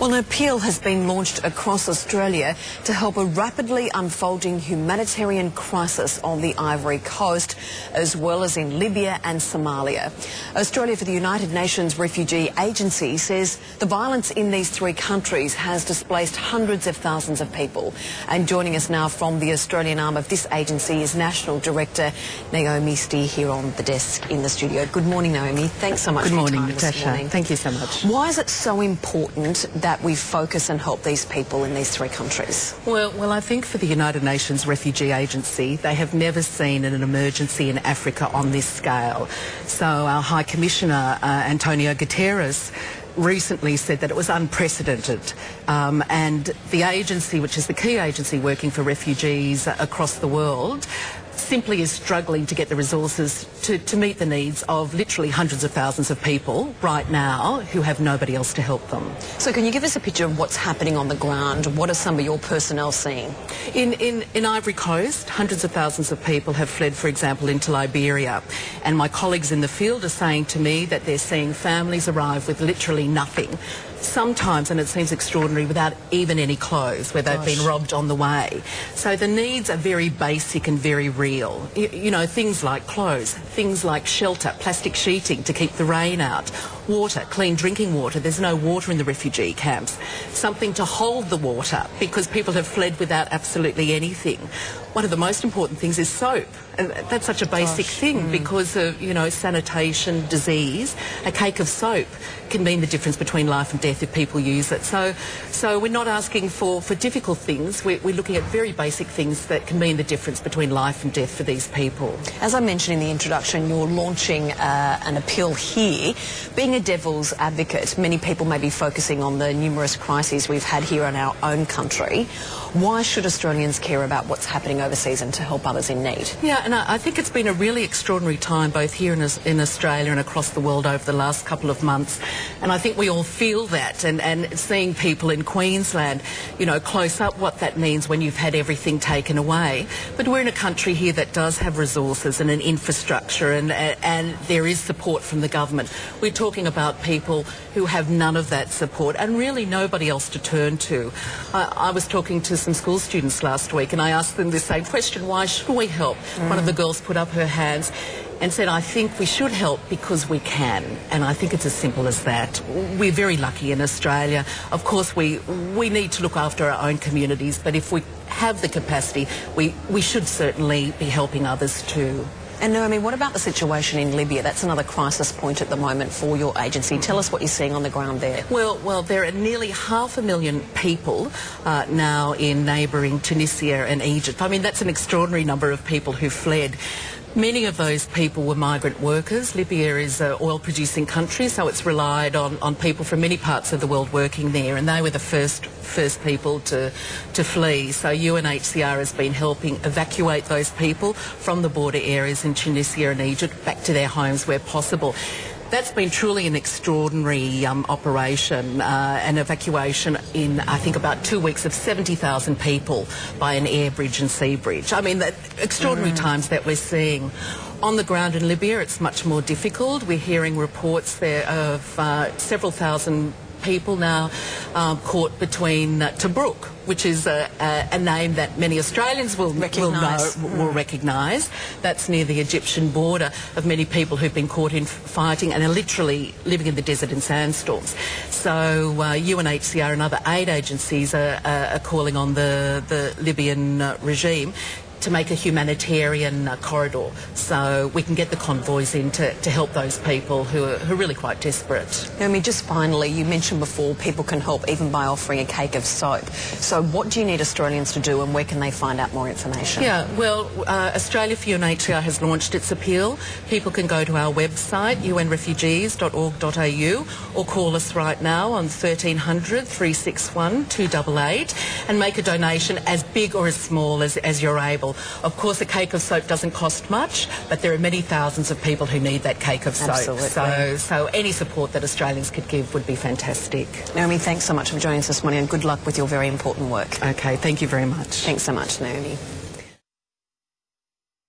Well, an appeal has been launched across Australia to help a rapidly unfolding humanitarian crisis on the Ivory Coast, as well as in Libya and Somalia. Australia for the United Nations Refugee Agency says the violence in these three countries has displaced hundreds of thousands of people. And joining us now from the Australian arm of this agency is National Director Naomi here on the desk in the studio. Good morning, Naomi. Thanks so much for your time this morning. Thank you so much. Why is it so important that we focus and help these people in these three countries? Well, I think for the United Nations Refugee Agency, they have never seen an emergency in Africa on this scale. So our High Commissioner, Antonio Guterres, recently said that it was unprecedented, and the agency, which is the key agency working for refugees across the world, simply is struggling to get the resources to meet the needs of literally hundreds of thousands of people right now who have nobody else to help them. So can you give us a picture of what's happening on the ground? What are some of your personnel seeing? In Ivory Coast, hundreds of thousands of people have fled, for example, into Liberia. And my colleagues in the field are saying to me that they're seeing families arrive with literally nothing. Sometimes, and it seems extraordinary, without even any clothes, where they've been robbed on the way. So the needs are very basic and very real. You know, things like clothes, things like shelter, plastic sheeting to keep the rain out, water, clean drinking water. There's no water in the refugee camps. Something to hold the water, because people have fled without absolutely anything. One of the most important things is soap. And that's such a basic thing because of, you know, sanitation, disease. A cake of soap can mean the difference between life and death if people use it. So we're not asking for difficult things. We're looking at very basic things that can mean the difference between life and death for these people. As I mentioned in the introduction, you're launching an appeal here. Being a devil's advocate, many people may be focusing on the numerous crises we've had here in our own country. Why should Australians care about what's happening overseas and to help others in need? Yeah, and I think it's been a really extraordinary time both here in Australia and across the world over the last couple of months. And I think we all feel that, and seeing people in Queensland, you know, close up what that means when you've had everything taken away. But we're in a country here that does have resources and an infrastructure, and there is support from the government. We're talking about people who have none of that support and really nobody else to turn to. I was talking to some school students last week and I asked them the same question: why should we help? One of the girls put up her hands and said, I think we should help because we can. And I think it's as simple as that. We're very lucky in Australia. Of course, we need to look after our own communities, but if we have the capacity, we should certainly be helping others too. And Naomi, what about the situation in Libya? That's another crisis point at the moment for your agency. Tell us what you're seeing on the ground there. Well, there are nearly 500,000 people now in neighbouring Tunisia and Egypt. I mean, that's an extraordinary number of people who fled. Many of those people were migrant workers. Libya is an oil-producing country, so it's relied on people from many parts of the world working there, and they were the first people to flee. So UNHCR has been helping evacuate those people from the border areas in Tunisia and Egypt back to their homes where possible. That's been truly an extraordinary operation, an evacuation in, I think, about 2 weeks of 70,000 people by an air bridge and sea bridge. I mean, the extraordinary times that we're seeing. On the ground in Libya, it's much more difficult. We're hearing reports there of several thousand people now caught between Tobruk, which is a name that many Australians will recognise. That's near the Egyptian border, of many people who've been caught in fighting and are literally living in the desert in sandstorms. So UNHCR and other aid agencies are calling on the Libyan regime to make a humanitarian corridor so we can get the convoys in to help those people who are really quite desperate. Naomi, just finally, you mentioned before people can help even by offering a cake of soap. So what do you need Australians to do and where can they find out more information? Yeah, well, Australia for UNHCR has launched its appeal. People can go to our website, unrefugees.org.au, or call us right now on 1300 361 288 and make a donation as big or as small as you're able. Of course, a cake of soap doesn't cost much, but there are many thousands of people who need that cake of soap. Absolutely. So any support that Australians could give would be fantastic. Naomi, thanks so much for joining us this morning and good luck with your very important work. Okay, thank you very much. Thanks so much, Naomi.